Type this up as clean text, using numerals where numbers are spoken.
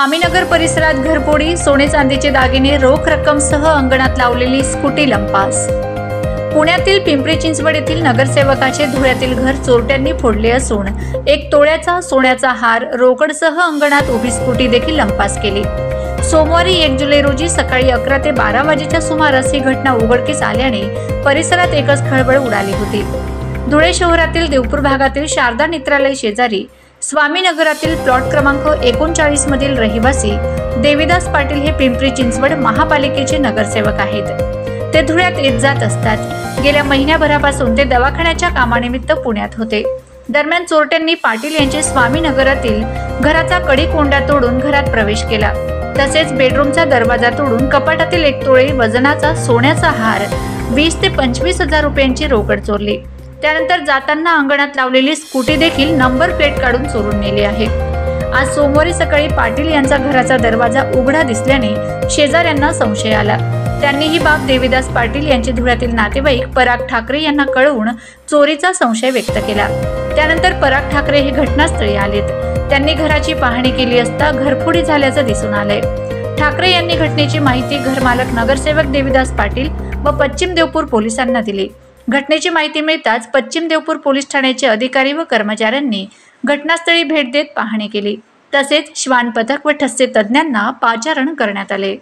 स्वामीनगर परिसरात घरफोडी, सोने चांदीचे दागिने, रोख रक्कमसह अंगणात लावलेली स्कूटी लंपास। पुण्यातील पिंपरी चिंचवड येथील नगरसेवकाचे धुळ्यातील घर चोरट्यांनी फोडले असून 1 तोळ्याचा सोन्याचा हार, रोकडसह अंगणात उभी स्कूटी देखील लंपास केली। सोमवारी 1 जुलै रोजी सकाळी 11 ते 12 वाजेच्या सुमारास ही घटना उघडकीस आल्याने परिसरात एकच खळबळ उडाली होती। धुळे शहरातील देवपूर भागातील शारदा नेत्रालय शेजारी स्वामीनगरातील प्लॉट क्रमांक 39 मधील रहिवासी देविदास पाटील हे पिंपरी चिंचवड महापालिकेचे नगरसेवक आहेत। ते धुळ्यात येत जात असतात। गेल्या महिन्याभरापासून ते दवाखान्याच्या कामानिमित्त पुण्यात होते। दरम्यान चोरट्यांनी पाटील यांचे स्वामीनगरातील घराचा कडी कोंडा तोडून घरात प्रवेश केला। तसेच बेडरूमचा दरवाजा तोडून कपाटातील 1 तोळे वजनाचा सोन्याचा हार, 20 ते 25 हजार रुपयांची रोकड चोरली। त्यानंतर जाताना अंगणात लावलेली स्कूटी देखील नंबर प्लेट काढून चोरून नेली आहे। आज सोमवारी सकाळी पाटील यांचा घराचा दरवाजा उघडा दिसल्याने शेजाऱ्यांना संशय आला। त्यांनी ही बाब देविदास पाटील यांचे धुळ्यातील नातेवाईक पराग ठाकरे यांना कळवून चोरीचा संशय व्यक्त केला। त्यानंतर पराग ठाकरे हे घटनास्थळी आलेत। त्यांनी घराची पाहणी केली असता घरफोडी झाल्याचं दिसून आलंय। ठाकरे यांनी घटनेची माहिती घरमालक नगरसेवक देविदास पाटील व पश्चिम देवपूर पोलिसांना दिली। घटनेची माहिती मिळताच पश्चिम देवपूर पोलीस ठाण्याचे अधिकारी व कर्मचाऱ्यांनी घटनास्थळी भेट देत पाहणी केली। तसेच श्वान पथक व ठसे तज्ञांना पाचारण करण्यात आले।